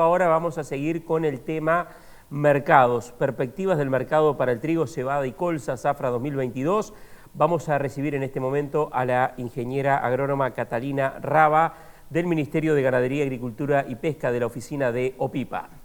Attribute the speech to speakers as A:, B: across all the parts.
A: ahora vamos a seguir con el tema mercados, perspectivas del mercado para el trigo, cebada y colza, Zafra 2022. Vamos a recibir en este momento a la ingeniera agrónoma Catalina Raba del Ministerio de Ganadería, Agricultura y Pesca de la oficina de OPIPA.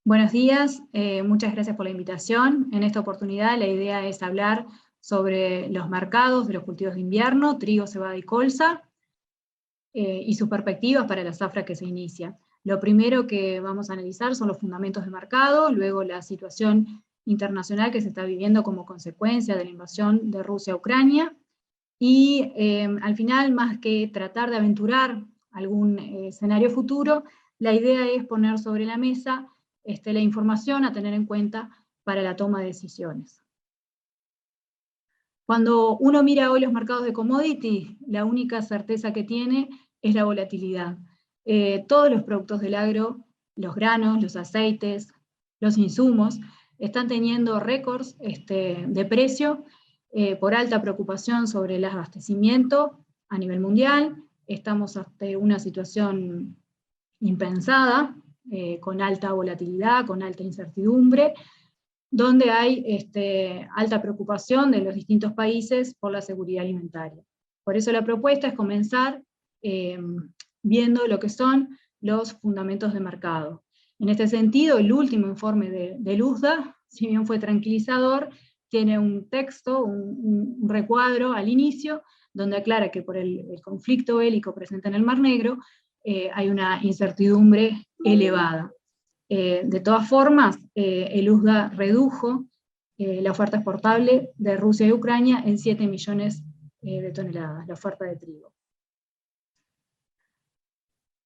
B: Buenos días, muchas gracias por la invitación. En esta oportunidad la idea es hablar sobre los mercados de los cultivos de invierno, trigo, cebada y colza, y sus perspectivas para la zafra que se inicia. Lo primero que vamos a analizar son los fundamentos de mercado, luego la situación internacional que se está viviendo como consecuencia de la invasión de Rusia a Ucrania, y al final, más que tratar de aventurar algún escenario futuro, la idea es poner sobre la mesa la información a tener en cuenta para la toma de decisiones. Cuando uno mira hoy los mercados de commodity, la única certeza que tiene es la volatilidad. Todos los productos del agro, los granos, los aceites, los insumos, están teniendo récords de precio por alta preocupación sobre el abastecimiento a nivel mundial. Estamos ante una situación impensada, con alta volatilidad, con alta incertidumbre, donde hay alta preocupación de los distintos países por la seguridad alimentaria. Por eso la propuesta es comenzar viendo lo que son los fundamentos de mercado. En este sentido, el último informe del USDA, si bien fue tranquilizador, tiene un texto, un recuadro al inicio, donde aclara que por el conflicto bélico presente en el Mar Negro, hay una incertidumbre elevada. De todas formas, el USDA redujo la oferta exportable de Rusia y Ucrania en 7 millones de toneladas, la oferta de trigo.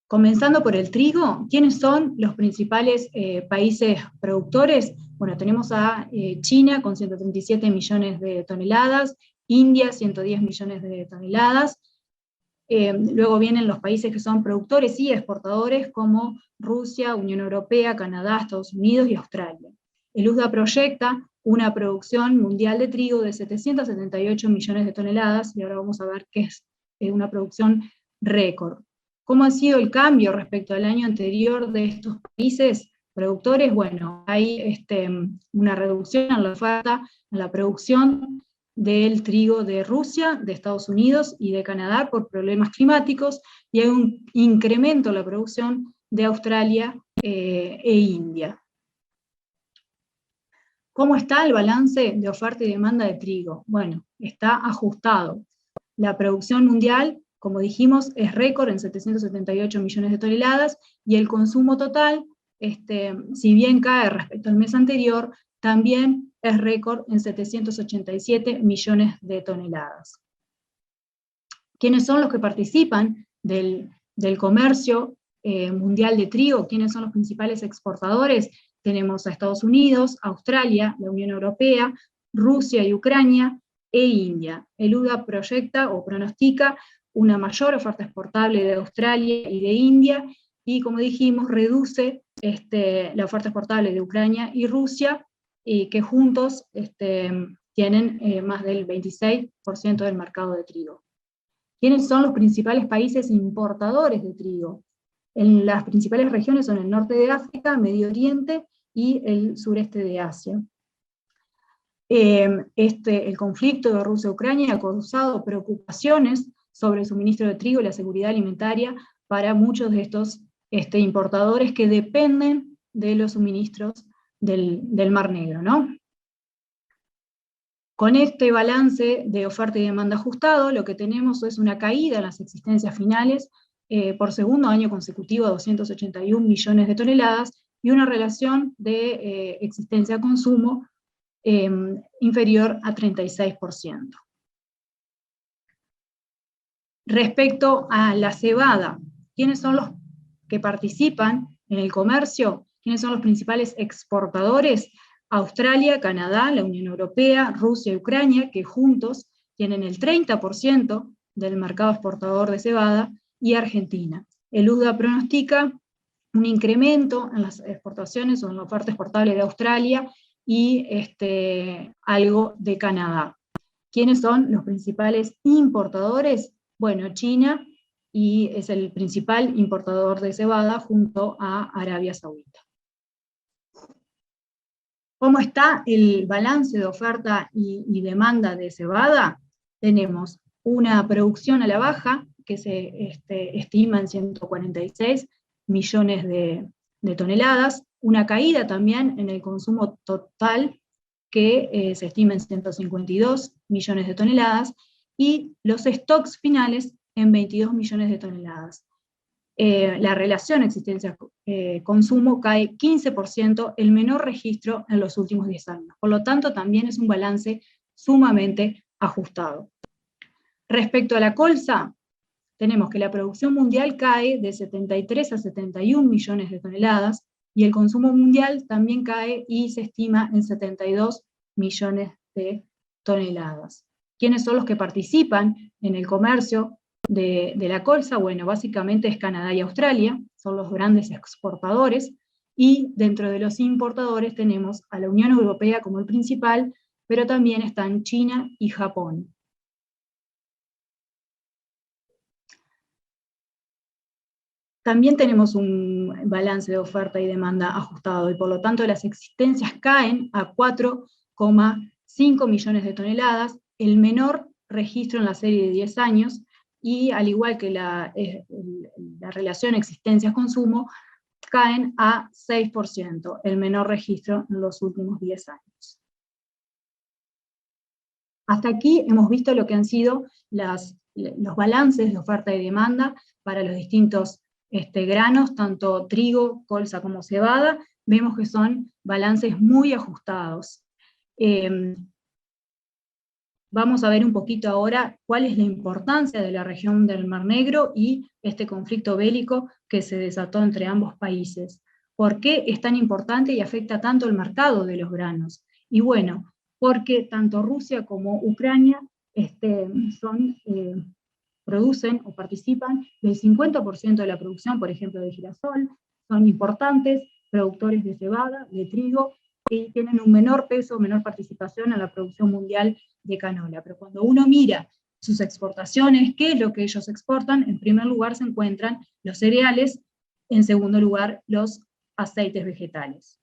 B: Comenzando por el trigo, ¿quiénes son los principales países productores? Bueno, tenemos a China con 137 millones de toneladas, India 110 millones de toneladas, luego vienen los países que son productores y exportadores como Rusia, Unión Europea, Canadá, Estados Unidos y Australia. El USDA proyecta una producción mundial de trigo de 778 millones de toneladas, y ahora vamos a ver qué es una producción récord. ¿Cómo ha sido el cambio respecto al año anterior de estos países productores? Bueno, hay una reducción en la oferta, en la producción del trigo de Rusia, de Estados Unidos y de Canadá por problemas climáticos, y hay un incremento en la producción de Australia e India. ¿Cómo está el balance de oferta y demanda de trigo? Bueno, está ajustado. La producción mundial, como dijimos, es récord en 778 millones de toneladas, y el consumo total, si bien cae respecto al mes anterior, también es récord en 787 millones de toneladas. ¿Quiénes son los que participan del comercio mundial de trigo? ¿Quiénes son los principales exportadores? Tenemos a Estados Unidos, Australia, la Unión Europea, Rusia y Ucrania, e India. El USDA proyecta o pronostica una mayor oferta exportable de Australia y de India, y como dijimos, reduce la oferta exportable de Ucrania y Rusia, que juntos tienen más del 26% del mercado de trigo. ¿Quiénes son los principales países importadores de trigo? En las principales regiones son el norte de África, Medio Oriente y el sureste de Asia. El conflicto de Rusia-Ucrania ha causado preocupaciones sobre el suministro de trigo y la seguridad alimentaria para muchos de estos importadores que dependen de los suministros del Mar Negro, ¿no? Con este balance de oferta y demanda ajustado, lo que tenemos es una caída en las existencias finales por segundo año consecutivo a 281 millones de toneladas, y una relación de existencia a consumo inferior a 36%. Respecto a la cebada, ¿quiénes son los que participan en el comercio? ¿Quiénes son los principales exportadores? Australia, Canadá, la Unión Europea, Rusia y Ucrania, que juntos tienen el 30% del mercado exportador de cebada, y Argentina. El USDA pronostica un incremento en las exportaciones o en la oferta exportable de Australia y algo de Canadá. ¿Quiénes son los principales importadores? Bueno, China, y es el principal importador de cebada junto a Arabia Saudita. ¿Cómo está el balance de oferta y demanda de cebada? Tenemos una producción a la baja, que se estima en 146 millones de toneladas, una caída también en el consumo total, que se estima en 152 millones de toneladas, y los stocks finales en 22 millones de toneladas. La relación existencia-consumo cae 15%, el menor registro en los últimos 10 años. Por lo tanto, también es un balance sumamente ajustado. Respecto a la colza, tenemos que la producción mundial cae de 73 a 71 millones de toneladas, y el consumo mundial también cae y se estima en 72 millones de toneladas. ¿Quiénes son los que participan en el comercio de la colza? Bueno, básicamente es Canadá y Australia, son los grandes exportadores, y dentro de los importadores tenemos a la Unión Europea como el principal, pero también están China y Japón. También tenemos un balance de oferta y demanda ajustado, y por lo tanto las existencias caen a 4,5 millones de toneladas, el menor registro en la serie de 10 años, y al igual que la relación existencias-consumo, caen a 6%, el menor registro en los últimos 10 años. Hasta aquí hemos visto lo que han sido los balances de oferta y demanda para los distintos granos, tanto trigo, colza como cebada. Vemos que son balances muy ajustados. Vamos a ver un poquito ahora cuál es la importancia de la región del Mar Negro y este conflicto bélico que se desató entre ambos países. ¿Por qué es tan importante y afecta tanto el mercado de los granos? Y bueno, porque tanto Rusia como Ucrania producen o participan del 50% de la producción, por ejemplo, de girasol, son importantes productores de cebada, de trigo, y tienen un menor peso, menor participación en la producción mundial de canola. Pero cuando uno mira sus exportaciones, ¿qué es lo que ellos exportan? En primer lugar se encuentran los cereales, en segundo lugar los aceites vegetales.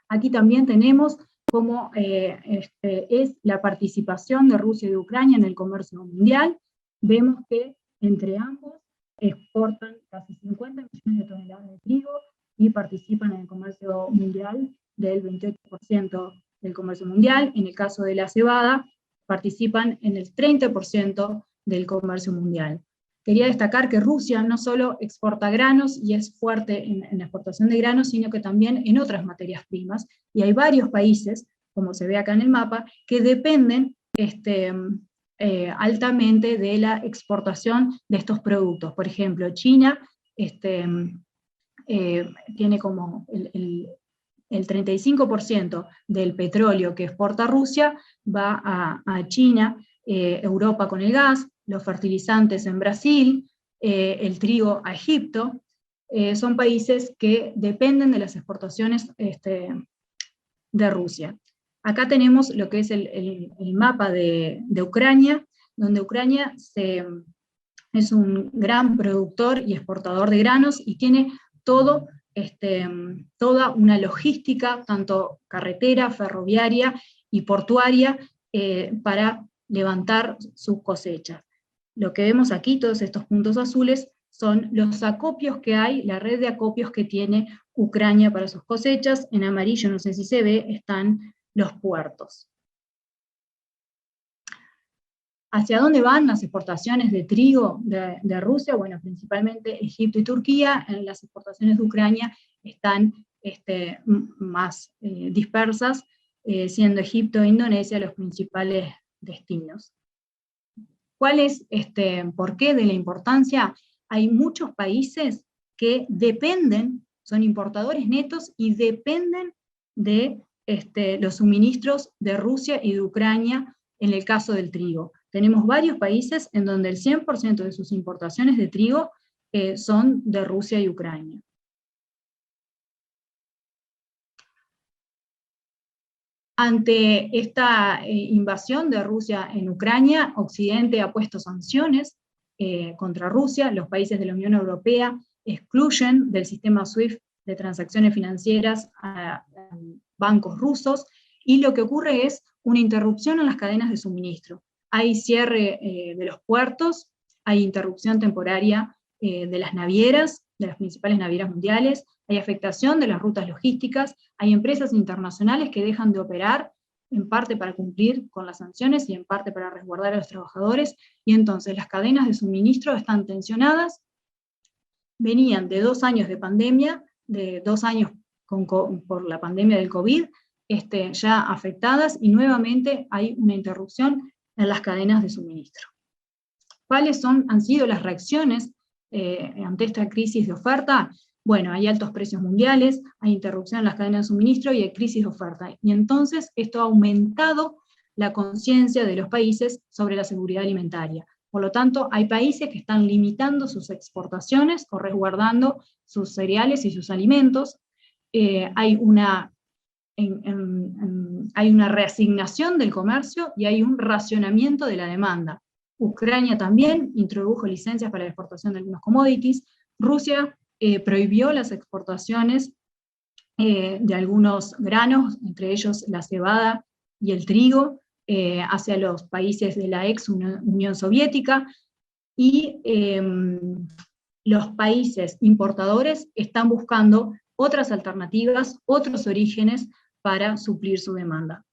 B: Aquí también tenemos cómo es la participación de Rusia y de Ucrania en el comercio mundial. Vemos que entre ambos exportan casi 50 millones de toneladas de trigo y participan en el comercio mundial del 28% del comercio mundial. En el caso de la cebada, participan en el 30% del comercio mundial. Quería destacar que Rusia no solo exporta granos y es fuerte en la exportación de granos, sino que también en otras materias primas, y hay varios países, como se ve acá en el mapa, que dependen altamente de la exportación de estos productos. Por ejemplo, China tiene como el 35% del petróleo que exporta Rusia va a China, Europa con el gas, los fertilizantes en Brasil, el trigo a Egipto. Son países que dependen de las exportaciones de Rusia. Acá tenemos lo que es el mapa de Ucrania, donde Ucrania es un gran productor y exportador de granos y tiene toda una logística, tanto carretera, ferroviaria y portuaria, para levantar sus cosechas. Lo que vemos aquí, todos estos puntos azules, son los acopios que hay, la red de acopios que tiene Ucrania para sus cosechas. En amarillo, no sé si se ve, están los puertos. ¿Hacia dónde van las exportaciones de trigo de Rusia? Bueno, principalmente Egipto y Turquía. En las exportaciones de Ucrania están más dispersas, siendo Egipto e Indonesia los principales destinos. ¿Cuál es por qué de la importancia? Hay muchos países que dependen son importadores netos y dependen de los suministros de Rusia y de Ucrania en el caso del trigo. Tenemos varios países en donde el 100% de sus importaciones de trigo son de Rusia y Ucrania. Ante esta invasión de Rusia en Ucrania, Occidente ha puesto sanciones contra Rusia. Los países de la Unión Europea excluyen del sistema SWIFT de transacciones financieras a bancos rusos, y lo que ocurre es una interrupción en las cadenas de suministro. Hay cierre de los puertos, hay interrupción temporaria de las navieras, de las principales navieras mundiales, hay afectación de las rutas logísticas, hay empresas internacionales que dejan de operar, en parte para cumplir con las sanciones y en parte para resguardar a los trabajadores, y entonces las cadenas de suministro están tensionadas. Venían de 2 años de pandemia, de 2 años por la pandemia del COVID, ya afectadas, y nuevamente hay una interrupción en las cadenas de suministro. ¿Cuáles han sido las reacciones ante esta crisis de oferta? Bueno, hay altos precios mundiales, hay interrupción en las cadenas de suministro y hay crisis de oferta. Y entonces esto ha aumentado la conciencia de los países sobre la seguridad alimentaria. Por lo tanto, hay países que están limitando sus exportaciones o resguardando sus cereales y sus alimentos. Hay una reasignación del comercio y hay un racionamiento de la demanda. Ucrania también introdujo licencias para la exportación de algunos commodities. Rusia prohibió las exportaciones de algunos granos, entre ellos la cebada y el trigo, hacia los países de la ex Unión Soviética, y los países importadores están buscando otras alternativas, otros orígenes para suplir su demanda.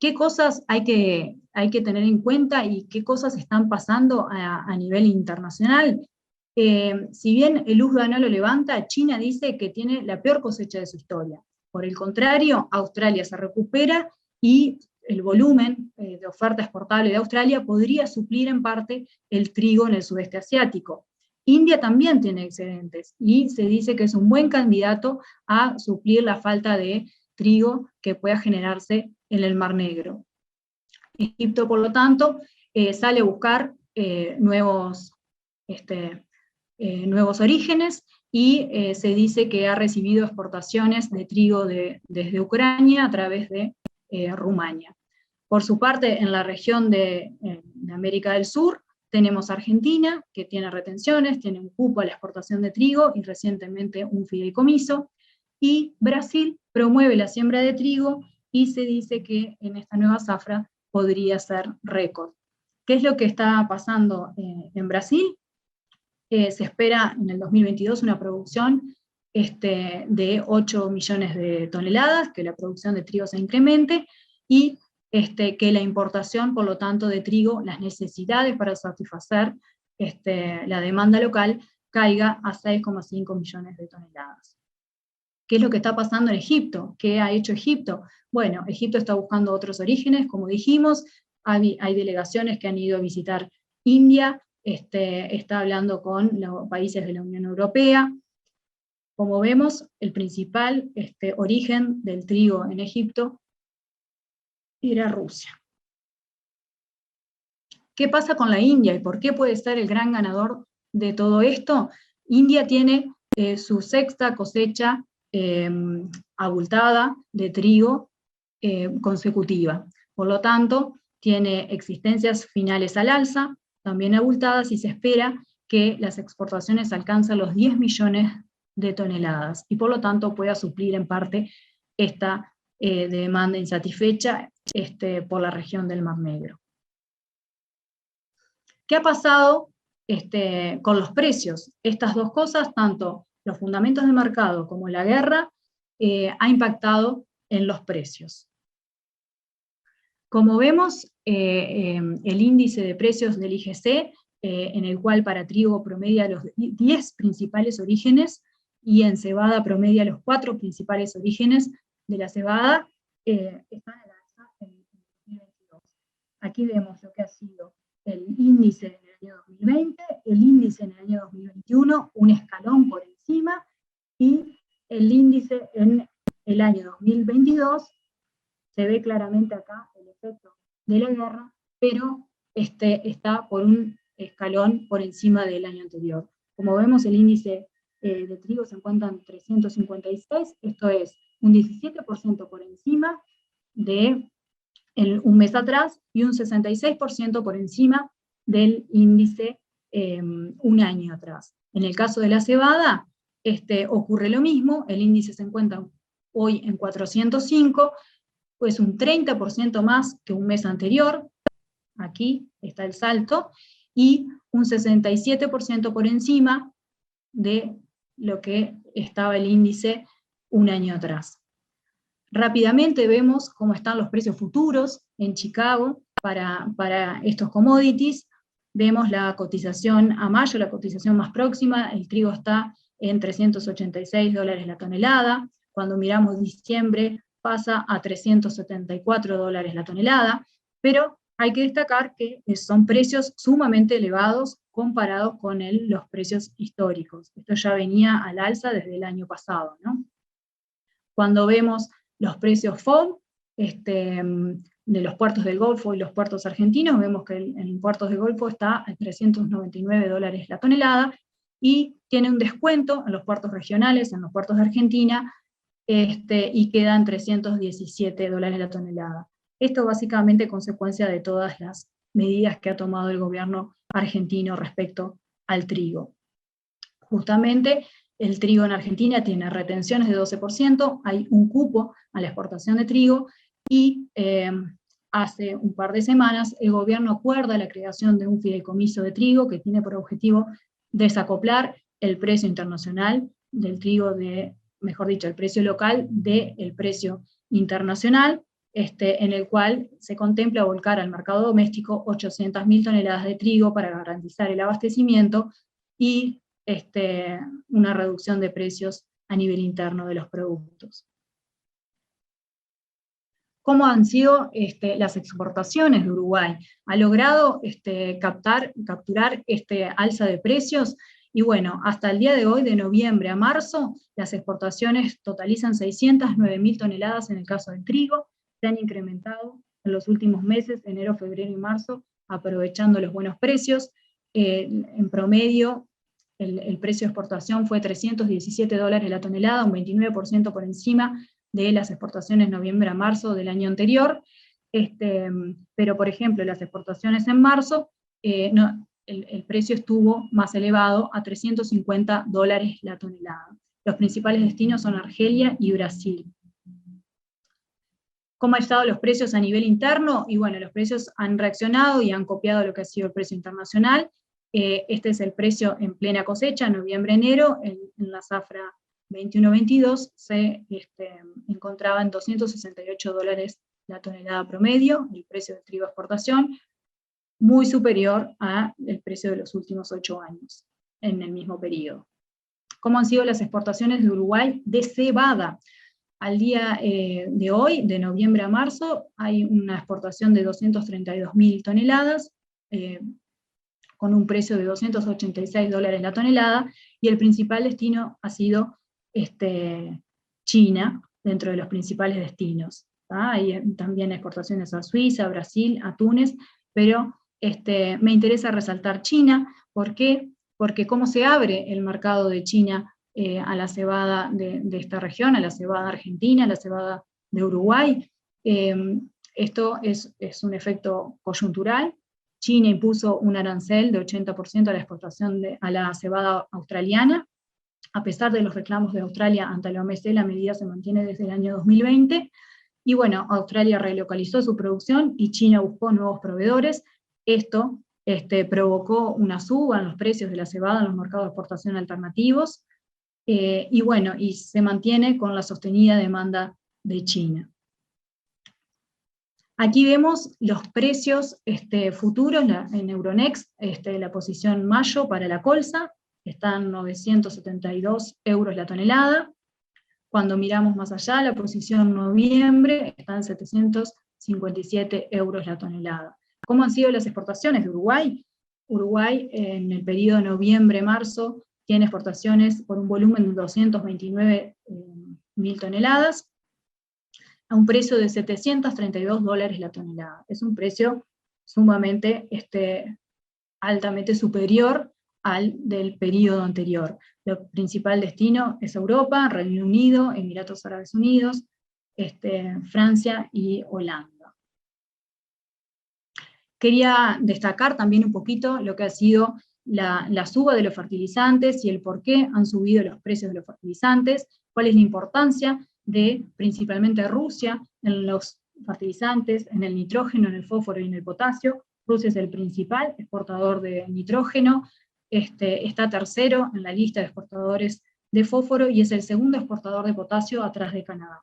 B: ¿Qué cosas hay que tener en cuenta y qué cosas están pasando a nivel internacional? Si bien el USDA lo levanta, China dice que tiene la peor cosecha de su historia. Por el contrario, Australia se recupera y el volumen de oferta exportable de Australia podría suplir en parte el trigo en el sudeste asiático. India también tiene excedentes y se dice que es un buen candidato a suplir la falta de trigo que pueda generarse en el Mar Negro. Egipto, por lo tanto, sale a buscar nuevos orígenes, y se dice que ha recibido exportaciones de trigo desde Ucrania a través de Rumania. Por su parte, en la región de América del Sur, tenemos Argentina, que tiene retenciones, tiene un cupo a la exportación de trigo y recientemente un fideicomiso, y Brasil promueve la siembra de trigo y se dice que en esta nueva zafra podría ser récord. ¿Qué es lo que está pasando en Brasil? Se espera en el 2022 una producción de 8 millones de toneladas, que la producción de trigo se incremente, y que la importación, por lo tanto, de trigo, las necesidades para satisfacer la demanda local, caiga a 6,5 millones de toneladas. ¿Qué es lo que está pasando en Egipto? ¿Qué ha hecho Egipto? Bueno, Egipto está buscando otros orígenes, como dijimos, hay delegaciones que han ido a visitar India, está hablando con los países de la Unión Europea. Como vemos, el principal origen del trigo en Egipto era Rusia. ¿Qué pasa con la India y por qué puede ser el gran ganador de todo esto? India tiene su 6ª cosecha abultada de trigo consecutiva. Por lo tanto, tiene existencias finales al alza, también abultadas, y se espera que las exportaciones alcancen los 10 millones de toneladas, y por lo tanto pueda suplir en parte esta demanda insatisfecha por la región del Mar Negro. ¿Qué ha pasado con los precios? Estas dos cosas, tanto los fundamentos del mercado como la guerra, ha impactado en los precios. Como vemos, el índice de precios del IGC, en el cual para trigo promedia los 10 principales orígenes, y en cebada promedia los 4 principales orígenes de la cebada, están al alza en 2022. Aquí vemos lo que ha sido el índice en el año 2020, el índice en el año 2021 un escalón por encima, y el índice en el año 2022, se ve claramente acá el efecto de la guerra, pero está por un escalón por encima del año anterior. Como vemos, el índice de trigo se encuentra en 356, esto es un 17% por encima de un mes atrás, y un 66% por encima del índice un año atrás. En el caso de la cebada, ocurre lo mismo, el índice se encuentra hoy en 405, pues un 30% más que un mes anterior, aquí está el salto, y un 67% por encima de lo que estaba el índice un año atrás. Rápidamente vemos cómo están los precios futuros en Chicago para estos commodities. Vemos la cotización a mayo, la cotización más próxima, el trigo está en $386 la tonelada. Cuando miramos diciembre pasa a $374 la tonelada, pero hay que destacar que son precios sumamente elevados comparados con los precios históricos. Esto ya venía al alza desde el año pasado, ¿no? Cuando vemos los precios FOB de los puertos del Golfo y los puertos argentinos, vemos que en puertos del Golfo está a $399 la tonelada, y tiene un descuento en los puertos regionales, en los puertos de Argentina, y quedan $317 la tonelada. Esto básicamente consecuencia de todas las medidas que ha tomado el gobierno argentino respecto al trigo. Justamente el trigo en Argentina tiene retenciones de 12%, hay un cupo a la exportación de trigo, y hace un par de semanas el gobierno acuerda la creación de un fideicomiso de trigo que tiene por objetivo desacoplar el precio internacional del trigo, mejor dicho, el precio local del precio internacional, en el cual se contempla volcar al mercado doméstico 800.000 toneladas de trigo para garantizar el abastecimiento y una reducción de precios a nivel interno de los productos. ¿Cómo han sido las exportaciones de Uruguay? ¿Ha logrado capturar alza de precios? Y bueno, hasta el día de hoy, de noviembre a marzo, las exportaciones totalizan 609.000 toneladas en el caso del trigo, se han incrementado en los últimos meses, enero, febrero y marzo, aprovechando los buenos precios. En promedio, el precio de exportación fue $317 la tonelada, un 29% por encima de las exportaciones noviembre a marzo del año anterior, pero por ejemplo las exportaciones en marzo, el precio estuvo más elevado a $350 la tonelada. Los principales destinos son Argelia y Brasil. ¿Cómo han estado los precios a nivel interno? Y bueno, los precios han reaccionado y han copiado lo que ha sido el precio internacional. Este es el precio en plena cosecha, noviembre-enero, en la zafra 21-22 se encontraba en $268 la tonelada promedio, el precio del trigo de exportación, muy superior al precio de los últimos 8 años, en el mismo periodo. ¿Cómo han sido las exportaciones de Uruguay de cebada? Al día de hoy, de noviembre a marzo, hay una exportación de 232.000 toneladas, con un precio de $286 la tonelada, y el principal destino ha sido China, dentro de los principales destinos. Hay también exportaciones a Suiza, a Brasil, a Túnez, pero me interesa resaltar China. ¿Por qué? Porque cómo se abre el mercado de China a la cebada de esta región, a la cebada argentina, a la cebada de Uruguay. Esto es un efecto coyuntural. China impuso un arancel de 80% a la exportación a la cebada australiana. A pesar de los reclamos de Australia ante la OMC, la medida se mantiene desde el año 2020, y bueno, Australia relocalizó su producción y China buscó nuevos proveedores. Esto provocó una suba en los precios de la cebada en los mercados de exportación alternativos, y bueno, y se mantiene con la sostenida demanda de China. Aquí vemos los precios futuros en Euronext, la posición mayo para la colza, están 972 euros la tonelada. Cuando miramos más allá, la posición noviembre está en 757 euros la tonelada. ¿Cómo han sido las exportaciones de Uruguay? Uruguay en el periodo noviembre-marzo tiene exportaciones por un volumen de 229.000 toneladas, a un precio de $732 la tonelada. Es un precio sumamente, altamente superior al del periodo anterior. El principal destino es Europa, Reino Unido, Emiratos Árabes Unidos, Francia y Holanda. Quería destacar también un poquito lo que ha sido la suba de los fertilizantes y el por qué han subido los precios de los fertilizantes, cuál es la importancia de principalmente Rusia en los fertilizantes, en el nitrógeno, en el fósforo y en el potasio. Rusia es el principal exportador de nitrógeno, está tercero en la lista de exportadores de fósforo y es el segundo exportador de potasio atrás de Canadá.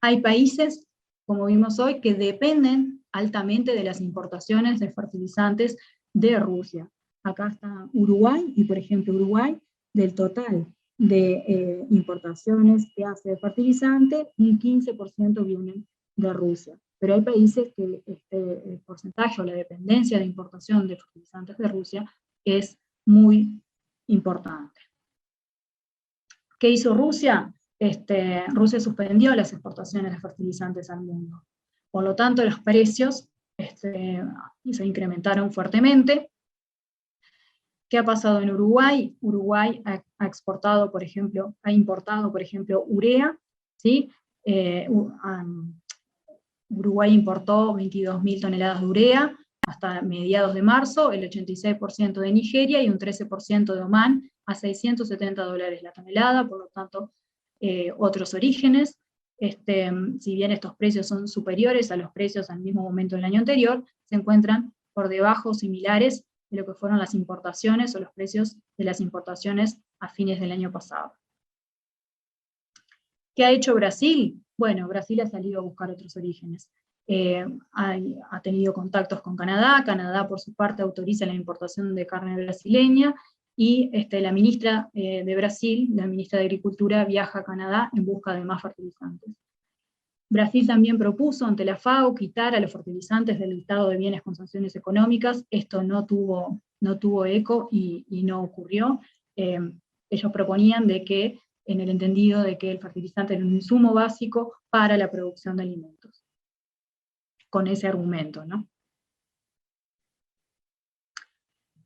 B: Hay países, como vimos hoy, que dependen altamente de las importaciones de fertilizantes de Rusia. Acá está Uruguay, y por ejemplo Uruguay, del total de importaciones que hace de fertilizante, un 15% vienen de Rusia. Pero hay países que el porcentaje o la dependencia de importación de fertilizantes de Rusia es muy importante. ¿Qué hizo Rusia? Rusia suspendió las exportaciones de fertilizantes al mundo. Por lo tanto, los precios se incrementaron fuertemente. ¿Qué ha pasado en Uruguay? Uruguay ha importado, por ejemplo, urea, ¿sí? Uruguay importó 22.000 toneladas de urea hasta mediados de marzo, el 86% de Nigeria y un 13% de Omán, a $670 la tonelada, por lo tanto, otros orígenes. Si bien estos precios son superiores a los precios al mismo momento del año anterior, se encuentran por debajo similares de lo que fueron las importaciones o los precios de las importaciones a fines del año pasado. ¿Qué ha hecho Brasil? Bueno, Brasil ha salido a buscar otros orígenes. Ha tenido contactos con Canadá. Canadá, por su parte, autoriza la importación de carne brasileña, y la ministra de Brasil, la ministra de Agricultura, viaja a Canadá en busca de más fertilizantes. Brasil también propuso ante la FAO quitar a los fertilizantes del listado de bienes con sanciones económicas. Esto no tuvo eco y no ocurrió. Ellos proponían de que, en el entendido de que el fertilizante era un insumo básico para la producción de alimentos. Con ese argumento, ¿no?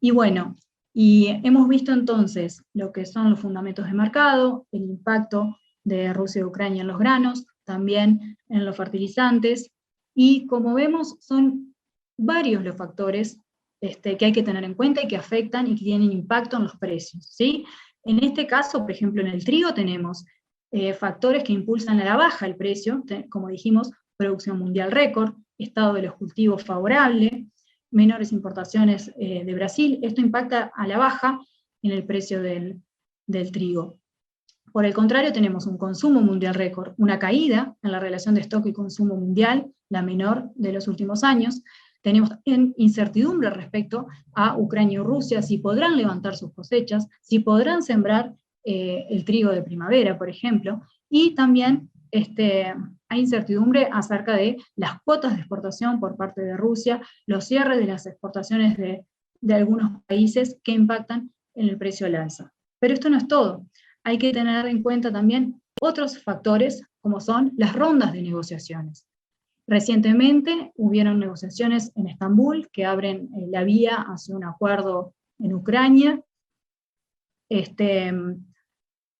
B: Y bueno, y hemos visto entonces lo que son los fundamentos de mercado, el impacto de Rusia y Ucrania en los granos, también en los fertilizantes, y como vemos son varios los factores que hay que tener en cuenta y que afectan y que tienen impacto en los precios, ¿sí? En este caso, por ejemplo, en el trigo tenemos factores que impulsan a la baja el precio, como dijimos, producción mundial récord, estado de los cultivos favorable, menores importaciones de Brasil. Esto impacta a la baja en el precio del trigo. Por el contrario, tenemos un consumo mundial récord, una caída en la relación de stock y consumo mundial, la menor de los últimos años. Tenemos incertidumbre respecto a Ucrania y Rusia, si podrán levantar sus cosechas, si podrán sembrar el trigo de primavera, por ejemplo, y también hay incertidumbre acerca de las cuotas de exportación por parte de Rusia, los cierres de las exportaciones de algunos países que impactan en el precio al alza. Pero esto no es todo. Hay que tener en cuenta también otros factores, como son las rondas de negociaciones. Recientemente hubieron negociaciones en Estambul que abren la vía hacia un acuerdo en Ucrania.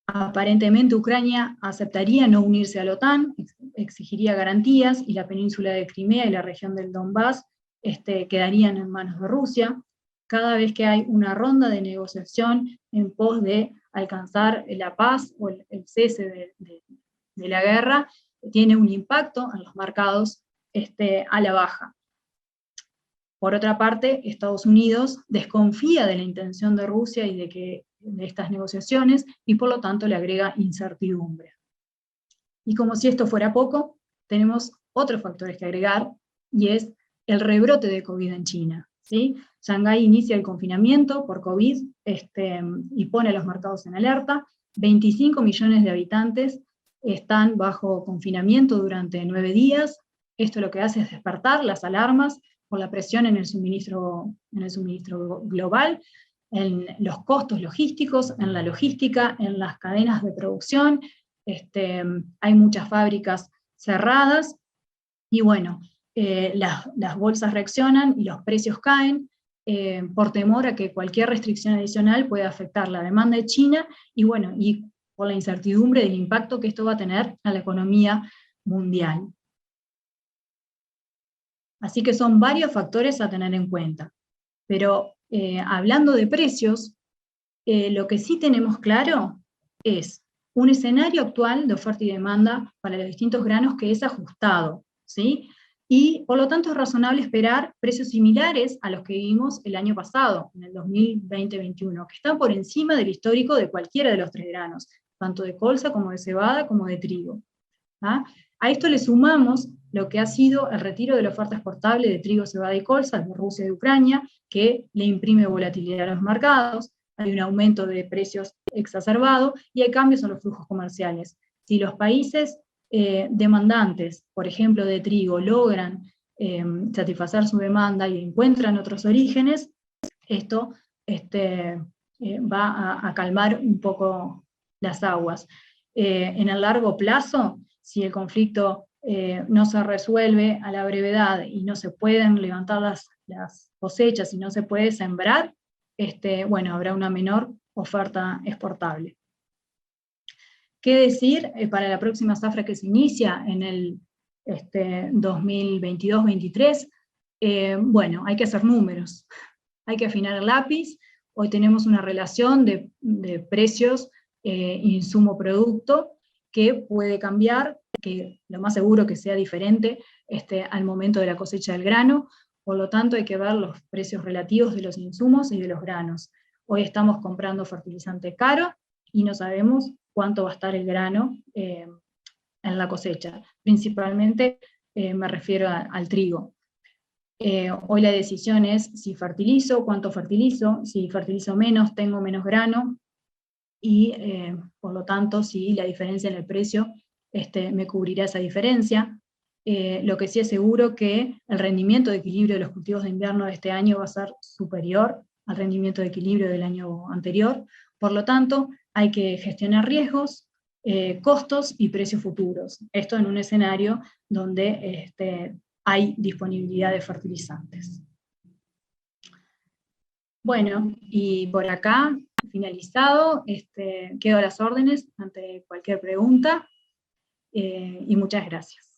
B: Aparentemente Ucrania aceptaría no unirse a la OTAN, exigiría garantías, y la península de Crimea y la región del Donbass quedarían en manos de Rusia. Cada vez que hay una ronda de negociación en pos de alcanzar la paz o el cese de la guerra, tiene un impacto en los mercados a la baja. Por otra parte, Estados Unidos desconfía de la intención de Rusia y de estas negociaciones, y por lo tanto le agrega incertidumbre. Y como si esto fuera poco, tenemos otros factores que agregar, y es el rebrote de COVID en China, ¿sí? Shanghái inicia el confinamiento por COVID y pone a los mercados en alerta. 25 millones de habitantes están bajo confinamiento durante 9 días. Esto lo que hace es despertar las alarmas por la presión en el suministro global, en los costos logísticos, en la logística, en las cadenas de producción. Hay muchas fábricas cerradas y bueno, las bolsas reaccionan y los precios caen por temor a que cualquier restricción adicional pueda afectar la demanda de China y bueno, y por la incertidumbre del impacto que esto va a tener a la economía mundial. Así que son varios factores a tener en cuenta. Pero hablando de precios, lo que sí tenemos claro es un escenario actual de oferta y demanda para los distintos granos que es ajustado, ¿sí? Y por lo tanto es razonable esperar precios similares a los que vimos el año pasado, en el 2020-21, que están por encima del histórico de cualquiera de los tres granos, tanto de colza como de cebada como de trigo. ¿Ah? A esto le sumamos lo que ha sido el retiro de la oferta exportable de trigo, cebada y colza de Rusia y de Ucrania, que le imprime volatilidad a los mercados, hay un aumento de precios exacerbado y hay cambios en los flujos comerciales. Si los países demandantes, por ejemplo de trigo, logran satisfacer su demanda y encuentran otros orígenes, esto va a calmar un poco las aguas. En el largo plazo, si el conflicto no se resuelve a la brevedad y no se pueden levantar las cosechas y no se puede sembrar, bueno, habrá una menor oferta exportable. ¿Qué decir para la próxima zafra que se inicia en el 2022-23? Bueno, hay que hacer números, hay que afinar el lápiz. Hoy tenemos una relación de precios insumo-producto que puede cambiar, que lo más seguro que sea diferente al momento de la cosecha del grano. Por lo tanto, hay que ver los precios relativos de los insumos y de los granos. Hoy estamos comprando fertilizante caro y no sabemos cuánto va a estar el grano en la cosecha. Principalmente me refiero al trigo. Hoy la decisión es si fertilizo, cuánto fertilizo, si fertilizo menos, tengo menos grano, y por lo tanto, si la diferencia en el precio me cubrirá esa diferencia. Lo que sí es seguro que el rendimiento de equilibrio de los cultivos de invierno de este año va a ser superior al rendimiento de equilibrio del año anterior. Por lo tanto, hay que gestionar riesgos, costos y precios futuros. Esto en un escenario donde hay disponibilidad de fertilizantes. Bueno, y por acá, finalizado, quedo a las órdenes ante cualquier pregunta, y muchas gracias.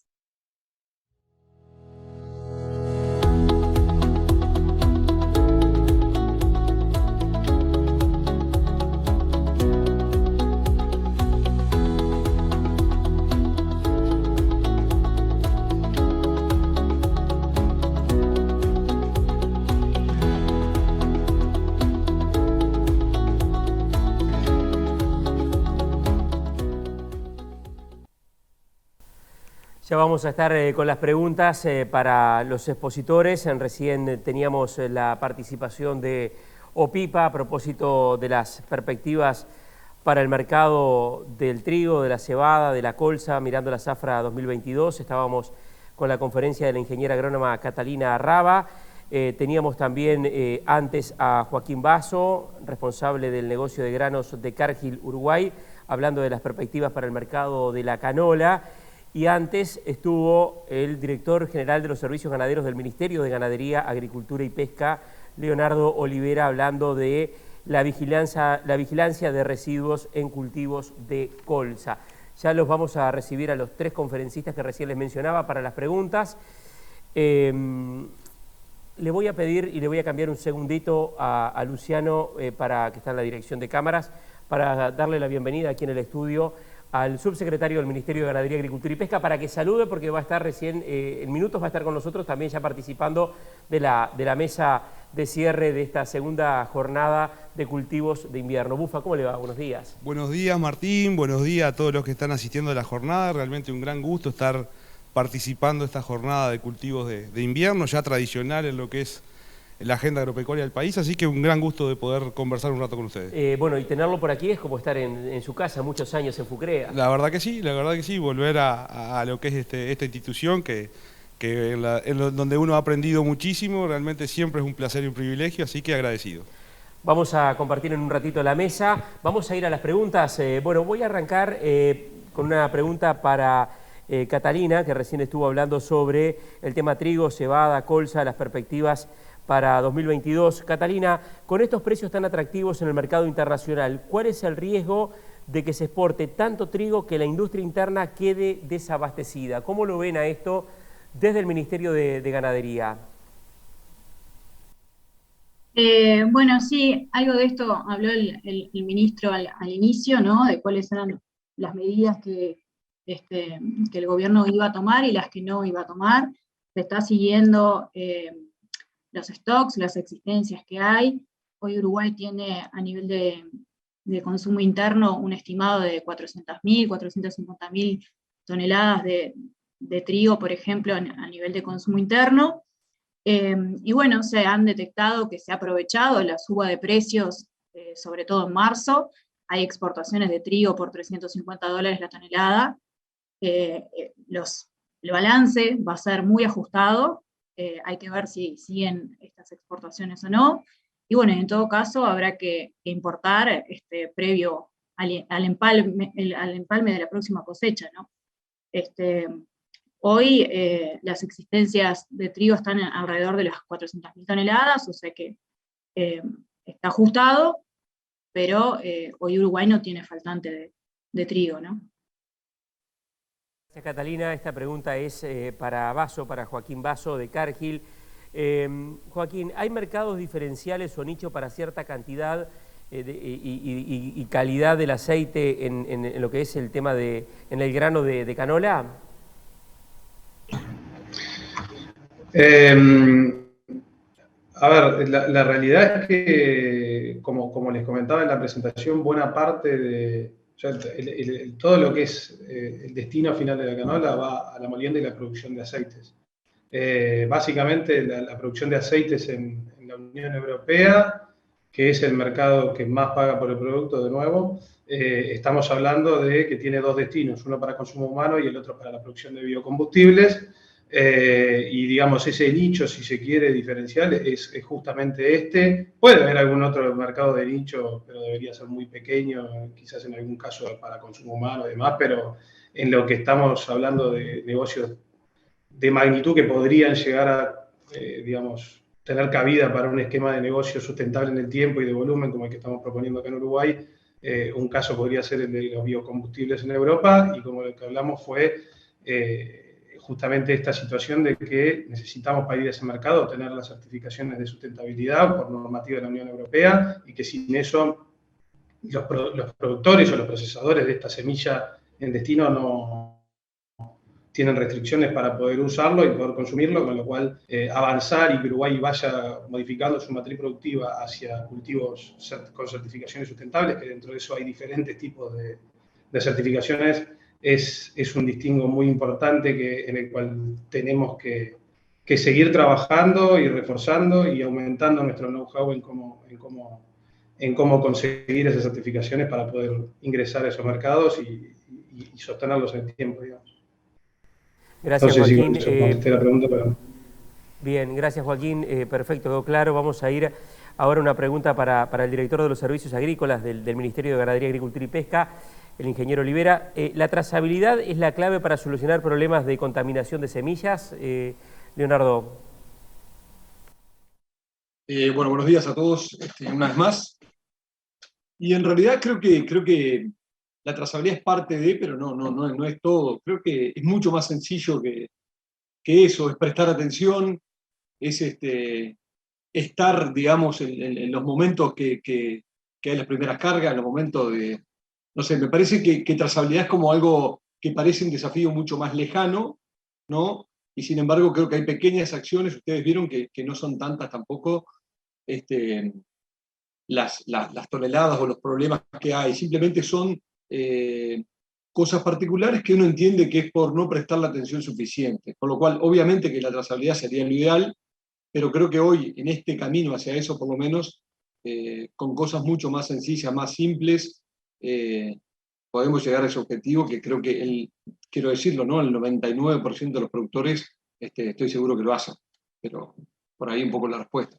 A: Ya vamos a estar con las preguntas para los expositores. Recién teníamos la participación de OPIPA a propósito de las perspectivas para el mercado del trigo, de la cebada, de la colza, mirando la zafra 2022. Estábamos con la conferencia de la ingeniera agrónoma Catalina Raba. Teníamos también antes a Joaquín Basso, responsable del negocio de granos de Cargill, Uruguay, hablando de las perspectivas para el mercado de la canola. Y antes estuvo el director general de los servicios ganaderos del Ministerio de Ganadería, Agricultura y Pesca, Leonardo Olivera, hablando de la vigilancia de residuos en cultivos de colza. Ya los vamos a recibir a los tres conferencistas que recién les mencionaba para las preguntas. Le voy a pedir y le voy a cambiar un segundito a Luciano, para que está en la dirección de cámaras, para darle la bienvenida aquí en el estudio al subsecretario del Ministerio de Ganadería, Agricultura y Pesca, para que salude, porque va a estar recién, en minutos va a estar con nosotros también ya participando de la mesa de cierre de esta segunda jornada de cultivos de invierno. Bufa, ¿cómo le va? Buenos días.
C: Buenos días, Martín, buenos días a todos los que están asistiendo a la jornada. Realmente un gran gusto estar participando de esta jornada de cultivos de invierno, ya tradicional en lo que es la agenda agropecuaria del país, así que un gran gusto de poder conversar un rato con ustedes.
A: Bueno, y tenerlo por aquí es como estar en su casa, muchos años en Fucrea.
C: La verdad que sí, volver a lo que es esta institución que donde uno ha aprendido muchísimo. Realmente siempre es un placer y un privilegio, así que agradecido.
A: Vamos a compartir en un ratito la mesa. Vamos a ir a las preguntas. Bueno, voy a arrancar con una pregunta para Catalina, que recién estuvo hablando sobre el tema trigo, cebada, colza, las perspectivas para 2022. Catalina, con estos precios tan atractivos en el mercado internacional, ¿cuál es el riesgo de que se exporte tanto trigo que la industria interna quede desabastecida? ¿Cómo lo ven a esto desde el Ministerio de Ganadería?
B: Bueno, sí, algo de esto habló el ministro al inicio, ¿no? De cuáles eran las medidas que el gobierno iba a tomar y las que no iba a tomar. Se está siguiendo los stocks, las existencias que hay. Hoy Uruguay tiene a nivel de consumo interno un estimado de 400.000, 450.000 toneladas de trigo, por ejemplo, a nivel de consumo interno. Y bueno, se han detectado que se ha aprovechado la suba de precios, sobre todo en marzo. Hay exportaciones de trigo por $350 la tonelada. El balance va a ser muy ajustado. Hay que ver si siguen estas exportaciones o no. Y bueno, en todo caso habrá que importar previo al empalme de la próxima cosecha, ¿no? Hoy las existencias de trigo están alrededor de las 400.000 toneladas, o sea que está ajustado, pero hoy Uruguay no tiene faltante de trigo, ¿no?
A: Gracias, Catalina. Esta pregunta es para Joaquín Basso de Cargill. Joaquín, ¿hay mercados diferenciales o nicho para cierta cantidad y calidad del aceite en lo que es el tema en el grano de canola?
D: A ver, la realidad es que, como les comentaba en la presentación, buena parte de todo lo que es el destino final de la canola va a la molienda y la producción de aceites. Básicamente la producción de aceites en la Unión Europea, que es el mercado que más paga por el producto, de nuevo, estamos hablando de que tiene dos destinos, uno para consumo humano y el otro para la producción de biocombustibles. Y digamos, ese nicho, si se quiere, diferencial, es justamente este. Puede haber algún otro mercado de nicho, pero debería ser muy pequeño, quizás en algún caso para consumo humano y demás, pero en lo que estamos hablando de negocios de magnitud que podrían llegar a, digamos, tener cabida para un esquema de negocio sustentable en el tiempo y de volumen como el que estamos proponiendo acá en Uruguay, un caso podría ser el de los biocombustibles en Europa, y como lo que hablamos fue justamente esta situación de que necesitamos para ir a ese mercado tener las certificaciones de sustentabilidad por normativa de la Unión Europea, y que sin eso los productores o los procesadores de esta semilla en destino no tienen restricciones para poder usarlo y poder consumirlo, con lo cual avanzar y que Uruguay vaya modificando su matriz productiva hacia cultivos con certificaciones sustentables, que dentro de eso hay diferentes tipos de certificaciones, es un distingo muy importante en el cual tenemos que seguir trabajando y reforzando y aumentando nuestro know-how en cómo conseguir esas certificaciones para poder ingresar a esos mercados y sostenerlos en el tiempo, digamos.
A: Gracias,
D: no sé
A: Joaquín.
D: Si contesté la pregunta, pero...
A: Bien, gracias, Joaquín. Perfecto, quedó claro. Vamos a ir ahora a una pregunta para el director de los servicios agrícolas del Ministerio de Ganadería, Agricultura y Pesca, el ingeniero Olivera. ¿La trazabilidad es la clave para solucionar problemas de contaminación de semillas? Leonardo.
E: Bueno, buenos días a todos una vez más. Y en realidad creo que la trazabilidad es parte de, pero no es todo. Creo que es mucho más sencillo que eso, es prestar atención, es estar, digamos, en los momentos que hay las primeras cargas, en los momentos de... No sé, me parece que trazabilidad es como algo que parece un desafío mucho más lejano, ¿no? Y sin embargo creo que hay pequeñas acciones, ustedes vieron que no son tantas tampoco las toneladas o los problemas que hay, simplemente son cosas particulares que uno entiende que es por no prestar la atención suficiente, con lo cual obviamente que la trazabilidad sería lo ideal, pero creo que hoy en este camino hacia eso por lo menos, con cosas mucho más sencillas, más simples, podemos llegar a ese objetivo que creo que, quiero decirlo, ¿no? El 99% de los productores estoy seguro que lo hacen. Pero por ahí un poco la respuesta.